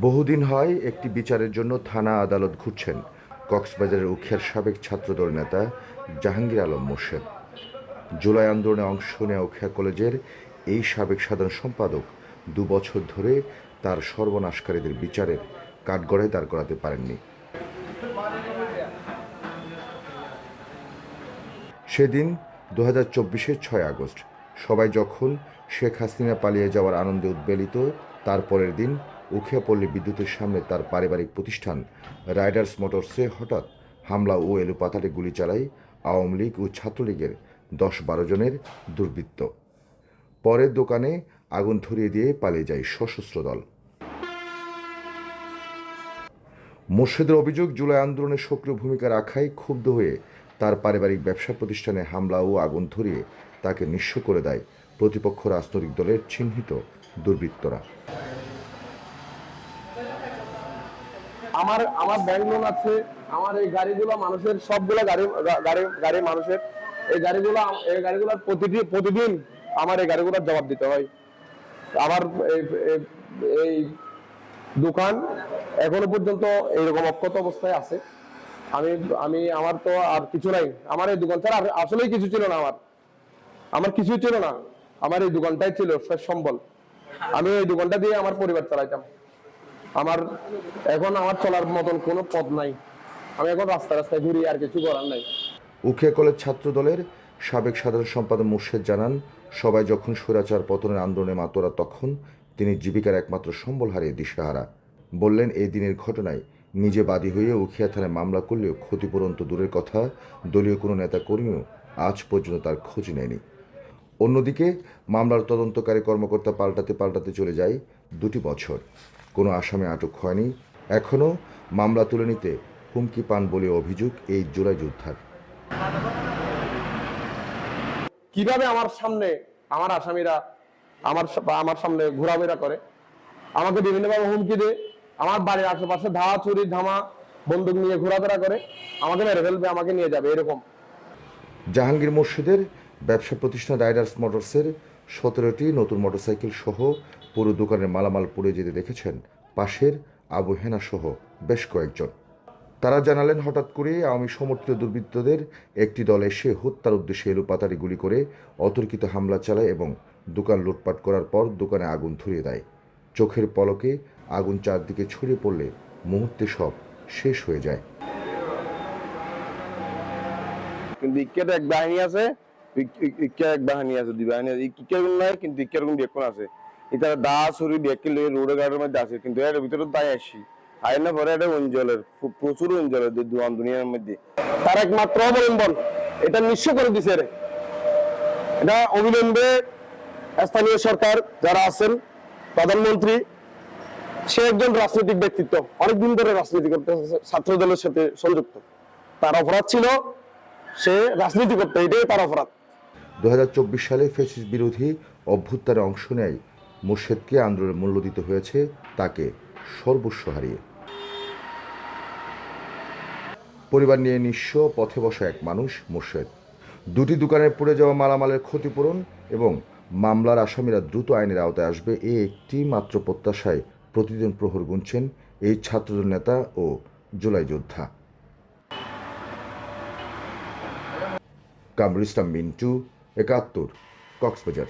বহুদিন হয় একটি বিচারের জন্য থানা আদালত ঘুরছেন কক্সবাজারের উখিয়ার সাবেক ছাত্রদল নেতা জাহাঙ্গীর আলম মোর্শেদ। জুলাই আন্দোলনে অংশ নেওয়া উখিয়া কলেজের এই সাবেক সাধারণ সম্পাদক 2 বছর ধরে তার সর্বনাশকারীদের বিচারের কাঠগড়ায় দাঁড় করাতে পারেননি। সেদিন 2024-এর 6 আগস্ট সবাই যখন শেখ হাসিনা পালিয়ে যাওয়ার আনন্দে উদ্বেলিত, তার পরের দিন উখিয়া পল্লী বিদ্যুতের সামনে তার পারিবারিক প্রতিষ্ঠান রাইডার্স মোটরসে হঠাৎ হামলা ও এলোপাতাড়ি গুলি চালায় আওয়ামী লীগ ও ছাত্রলীগের 10-12 জনের দুর্বৃত্ত। পরে দোকানে আগুন ধরিয়ে দিয়ে পালিয়ে যায় সশস্ত্র দল। মোর্শেদের অভিযোগ, জুলাই আন্দোলনে সক্রিয় ভূমিকা রাখায় ক্ষুব্ধ হয়ে তার পারিবারিক ব্যবসা প্রতিষ্ঠানে হামলা ও আগুন ধরিয়ে তাকে নিঃস্ব করে দেয় প্রতিপক্ষ রাজনৈতিক দলের চিহ্নিত দুর্বৃত্তরা। আমার ব্যাংক লোন আছে, আমার এই গাড়িগুলো মানুষের, সবগুলো গাড়ি মানুষের। এই গাড়িগুলোর প্রতিদিন আমার এই গাড়িগুলোর জবাব দিতে হয়। আমার এই দোকান এখনো পর্যন্ত এইরকম অক্ষত অবস্থায় আছে। আমার তো আর কিছু নাই। আমার এই দোকান ছাড়া আসলেই কিছু ছিল না। আমার কিছুই ছিল না। আমার এই দোকানটাই ছিল শেষ সম্বল। আমি এই দোকানটা দিয়ে আমার পরিবার চালাইতাম। এখন আমার চলার মতন কোনো পথ নাই। আমি এখন রাস্তায় ঘুরি, আর কিছু করার নাই। উখিয়া কলেজ ছাত্র দলের সাবেক সাধারণ সম্পাদক মোর্শেদ জানান, সবাই যখন স্বৈরাচার পতনের আন্দোলনে মাতোরা, তখন তিনি জীবিকার একমাত্র সম্বল হারিয়ে দিশেহারা। বললেন, এই দিনের ঘটনায় নিজে বাদী হয়ে উখিয়া থানায় মামলা করলেও ক্ষতিপূরণ তো দূরের কথা, দলীয় কোনো নেতা কর্মীও আজ পর্যন্ত তার খোঁজ নেয়নি। অন্যদিকে মামলার তদন্তকারী কর্মকর্তা পাল্টাতে চলে যায় 2 বছর। কোনো আসামি আটক হয়নি। এখনও মামলা তুলে নিতে হুমকি পান বলে অভিযোগ এই জুলাই যোদ্ধার। কিভাবে আমার সামনে আমার আসামিরা আমার সামনে ঘোরাফেরা করে, আমাকে বিভিন্নভাবে হুমকি দেয়, আমার বাড়ির আশেপাশে ধাওয়া চুরি ধামা বন্দুক নিয়ে ঘোরাফেরা করে, আমাকে মেরে ফেলবে, আমাকে নিয়ে যাবে, এরকম। জাহাঙ্গীর মোর্শেদের ব্যবসা প্রতিষ্ঠান রাইডার্স মোটরসের 17টি নতুন মোটরসাইকেল সহ পুরো দোকানের মালামাল পুড়ে যেতে দেখেছেন পাশের আবু হেনা সহ বেশ কয়েকজন। তারা জানালেন, হঠাৎ করে আওয়ামী সমর্থিত দুর্বৃত্তদের একটি দল এসে হত্যার উদ্দেশ্যে এলোপাতাড়ি গুলি করে অতর্কিত হামলা চালায় এবং দোকান লুটপাট করার পর দোকানে আগুন ধরিয়ে দেয়। চোখের পলকে আগুন চারদিকে ছড়িয়ে পড়লে মুহূর্তে সব শেষ হয়ে যায়। কিন্তু ইক্কের এক বাহিনী আছে, দুই বাহিনী আছে। ইক্কের নয়, কিন্তু ইক্কের কোন আছে। এটা দা ছুরি দেখে রোডে গাড়ির মধ্যে আছে, কিন্তু এর ভিতরে তাই আসি আয় না পরে। এটা অঞ্চলের প্রচুর অঞ্চলের দুনিয়ার মধ্যে তার একমাত্র অবলম্বন। এটা নিঃস্ব করে দিছে। এটা অবিলম্বে স্থানীয় সরকার যারা আছেন, প্রধানমন্ত্রী, সে একজন রাজনৈতিক ব্যক্তিত্ব, অনেকদিন ধরে রাজনীতি করতে ছাত্র দলের সাথে সংযুক্ত। তার অপরাধ ছিল সে রাজনীতি করতে, এটাই তার অপরাধ। 2024 সালে ফ্যাসিস্ট বিরোধী অভ্যুত্থানে অংশ নেয় মোর্শেদকে আন্দোলনের মূল্য দিতে হয়েছে তাকে সর্বস্ব হারিয়ে। পরিবার নিয়ে নিঃস্ব পথে বসা এক মানুষ মোর্শেদ। 2টি দোকানে পুড়ে যাওয়া মালামালের ক্ষতিপূরণ এবং মামলার আসামিরা দ্রুত আইনের আওতায় আসবে, এই একটি মাত্র প্রত্যাশায় প্রতিদিন প্রহর গুনছেন এই ছাত্রদল নেতা ও জুলাই যোদ্ধা। কামরুল ইসলাম মিন্টু, 71, কক্সবাজার।